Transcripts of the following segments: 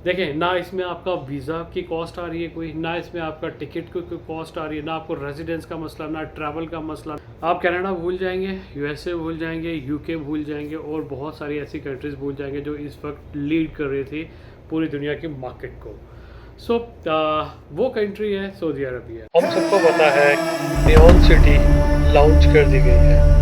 देखें, ना इसमें आपका वीज़ा की कॉस्ट आ रही है कोई, ना इसमें आपका टिकट की कोई कॉस्ट आ रही है, ना आपको रेजिडेंस का मसला, ना ट्रैवल का मसला। आप कनाडा भूल जाएंगे, यूएसए भूल जाएंगे, यूके भूल जाएंगे और बहुत सारी ऐसी कंट्रीज़ भूल जाएंगे जो इस वक्त लीड कर रही थी पूरी दुनिया की मार्केट को। सो वो कंट्री है सऊदी अरबिया। हम सबको पता है नियॉन सिटी लॉन्च कर दी गई है।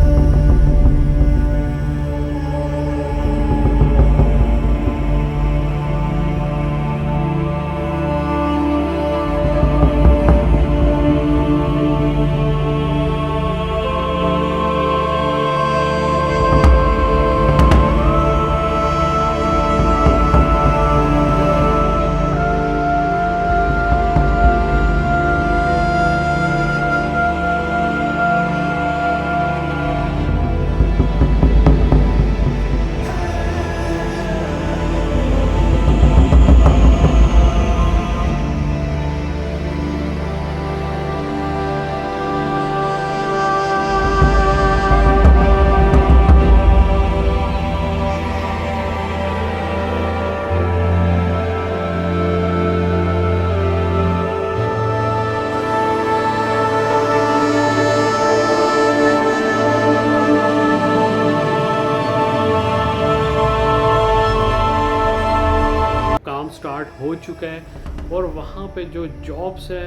काम स्टार्ट हो चुका है और वहाँ पे जो जॉब्स है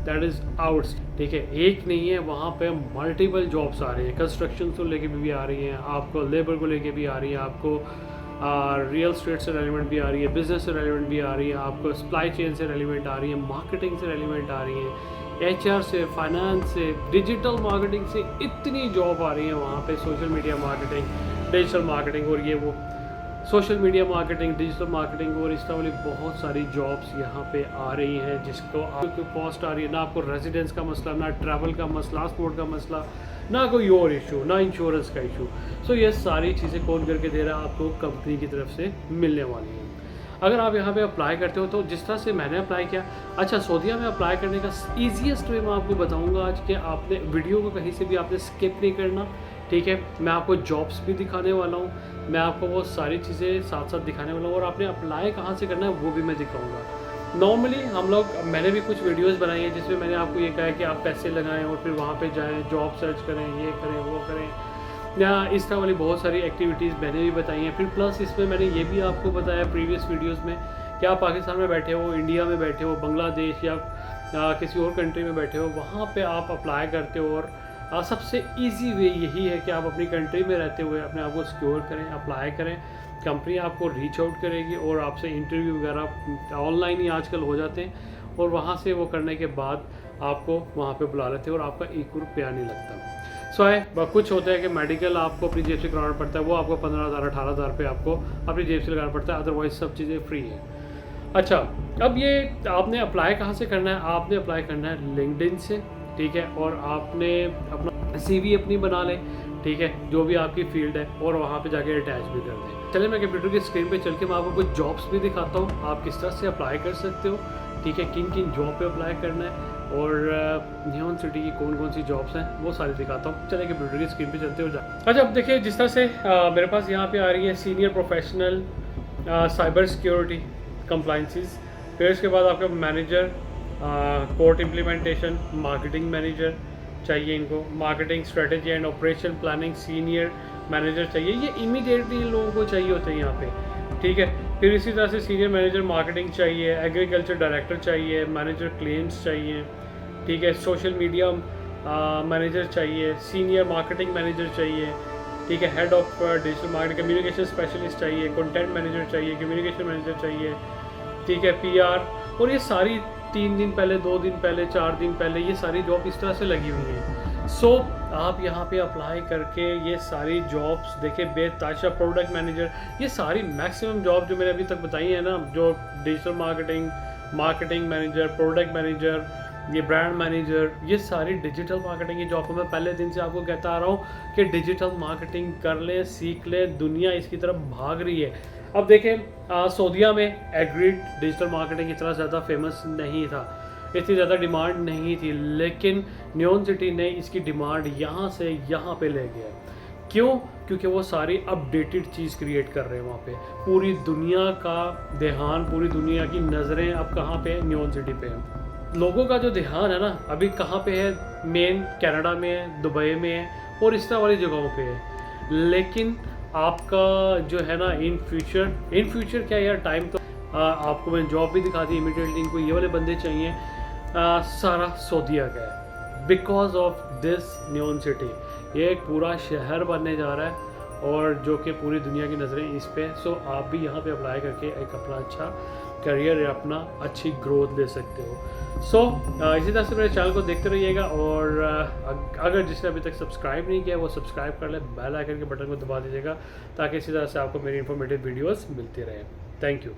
दैट इज़ आउट्स, ठीक है, एक नहीं है, वहाँ पे मल्टीपल जॉब्स आ रही हैं। कंस्ट्रक्शन को लेके भी आ रही हैं, आपको लेबर को लेके भी आ रही हैं, आपको रियल स्टेट से रेलिवेंट भी आ रही है, बिजनेस से रेलिवेंट भी आ रही है, आपको सप्लाई चेन से रेलिवेंट आ रही है, मार्केटिंग से रेलिवेंट आ रही है, एचआर से, फाइनेंस से, डिजिटल मार्केटिंग से, इतनी जॉब आ रही है वहाँ पे। Social media marketing, digital marketing और ये वो social media marketing, digital marketing और इस तरह वाली बहुत सारी जॉब्स यहाँ पे आ रही हैं जिसको आपको कॉस्ट आ रही है। ना आपको रेजिडेंस का मसला, ना ट्रैवल का मसला, पासपोर्ट का मसला, ना कोई और इशू, ना इंश्योरेंस का इशू। सो ये सारी चीज़ें कौन करके दे रहा है आपको? कंपनी की तरफ से मिलने वाली हैं। अगर आप यहाँ पे अप्लाई करते हो तो जिस तरह से मैंने अप्लाई किया, अच्छा सऊदीया में अप्लाई करने का ईजीएस्ट वे मैं आपको बताऊँगा आज कि आपने वीडियो को कहीं से भी आपने स्किप नहीं करना, ठीक है। मैं आपको जॉब्स भी दिखाने वाला हूँ, मैं आपको वो सारी चीज़ें साथ साथ दिखाने वाला हूँ और आपने अप्लाई कहाँ से करना है वो भी मैं दिखाऊंगा। नॉर्मली हम लोग, मैंने भी कुछ वीडियोस बनाई हैं जिसमें मैंने आपको ये कहा है कि आप पैसे लगाएं और फिर वहाँ पे जाएं, जॉब सर्च करें, ये करें, वो करें, या इस तरह वाली बहुत सारी एक्टिविटीज़ मैंने भी बताई हैं। फिर प्लस इसमें मैंने ये भी आपको बताया प्रीवियस वीडियोज़ में कि आप पाकिस्तान में बैठे हो, इंडिया में बैठे हो, बांग्लादेश या किसी और कंट्री में बैठे हो, वहाँ पर आप अप्लाई करते हो और सबसे इजी वे यही है कि आप अपनी कंट्री में रहते हुए अपने आप को सिक्योर करें, अप्लाई करें। कंपनी आपको रीच आउट करेगी और आपसे इंटरव्यू वगैरह ऑनलाइन ही आजकल हो जाते हैं और वहाँ से वो करने के बाद आपको वहाँ पे बुला लेते हैं और आपका एक रुपया नहीं लगता। सो है कुछ होता है कि मेडिकल आपको अपनी जेब से कराना पड़ता है, वो आपको 15,000 18,000 रुपये आपको अपनी जेब से लगाना पड़ता है, अदरवाइज सब चीज़ें फ्री है। अच्छा, अब ये आपने अप्लाई कहाँ से करना है? आपने अप्लाई करना है लिंक्डइन से, ठीक है, और आपने अपना सीवी अपनी बना लें, ठीक है, जो भी आपकी फील्ड है, और वहाँ पे जाके अटैच भी कर दें। चलिए मैं कंप्यूटर की स्क्रीन पे चल के मैं आपको कुछ जॉब्स भी दिखाता हूँ, आप किस तरह से अप्लाई कर सकते हो, ठीक है, किन किन जॉब पे अप्लाई करना है और नियॉन सिटी की कौन कौन सी जॉब्स हैं वो सारी दिखाता हूँ। चलिए कंप्यूटर की स्क्रीन पे चलते हो जा। अच्छा, अब देखिए जिस तरह से मेरे पास यहाँ पे आ रही है senior professional cyber security compliances, फिर इसके बाद आपका manager court implementation, marketing manager चाहिए इनको, marketing strategy and operation planning senior manager चाहिए, ये इमीडिएटली इन लोगों को चाहिए होते हैं यहाँ पे, ठीक है। फिर इसी तरह से सीनियर मैनेजर मार्केटिंग चाहिए, एग्रीकल्चर डायरेक्टर चाहिए, मैनेजर क्लेम्स चाहिए, ठीक है, सोशल मीडिया मैनेजर चाहिए, सीनियर मार्केटिंग मैनेजर चाहिए, ठीक है, head of digital marketing, communication specialist चाहिए, कंटेंट मैनेजर चाहिए, कम्युनिकेशन मैनेजर चाहिए, ठीक है, पीआर। और ये सारी 3 दिन पहले, 2 दिन पहले, 4 दिन पहले ये सारी जॉब इस तरह से लगी हुई हैं। सो आप यहाँ पे अप्लाई करके ये सारी जॉब्स देखिए, बेताशा प्रोडक्ट मैनेजर, ये सारी मैक्सिमम जॉब जो मैंने अभी तक बताई है ना, जो digital marketing, marketing manager, product manager, ये ब्रांड मैनेजर, ये सारी डिजिटल मार्केटिंग की जॉब को मैं पहले दिन से आपको कहता आ रहा हूँ कि डिजिटल मार्केटिंग कर लें, सीख लें, दुनिया इसकी तरफ भाग रही है। अब देखें सऊदीया में एग्रीड डिजिटल मार्केटिंग इतना ज़्यादा फेमस नहीं था, इतनी ज़्यादा डिमांड नहीं थी, लेकिन नियॉन सिटी ने इसकी डिमांड यहाँ से यहाँ पे ले गया। क्यों? क्योंकि वो सारी अपडेटेड चीज़ क्रिएट कर रहे हैं वहाँ पे। पूरी दुनिया का ध्यान, पूरी दुनिया की नज़रें अब कहाँ पे है? नियॉन सिटी पे है। लोगों का जो ध्यान है ना अभी कहाँ पे है? मेन कनाडा में है, दुबई में है और इस तरह वाली जगहों पे है। लेकिन आपका जो है ना इन फ्यूचर क्या यार, टाइम तो आपको मैंने जॉब भी दिखा दी इमीडिएटली। इनको ये वाले बंदे चाहिए, सारा सऊदीया का है because of this neon city. ये एक पूरा शहर बनने जा रहा है और जो कि पूरी दुनिया की नज़रें इस पे। सो आप भी यहाँ पे अप्लाई करके एक अपना अच्छा करियर या अपना अच्छी ग्रोथ ले सकते हो। सो इसी तरह से मेरे चैनल को देखते रहिएगा और अगर जिसने अभी तक सब्सक्राइब नहीं किया वो सब्सक्राइब कर ले, बेल आइकन के बटन को दबा दीजिएगा ताकि इसी तरह से आपको मेरी इंफॉर्मेटिव वीडियोस मिलती रहे। Thank you.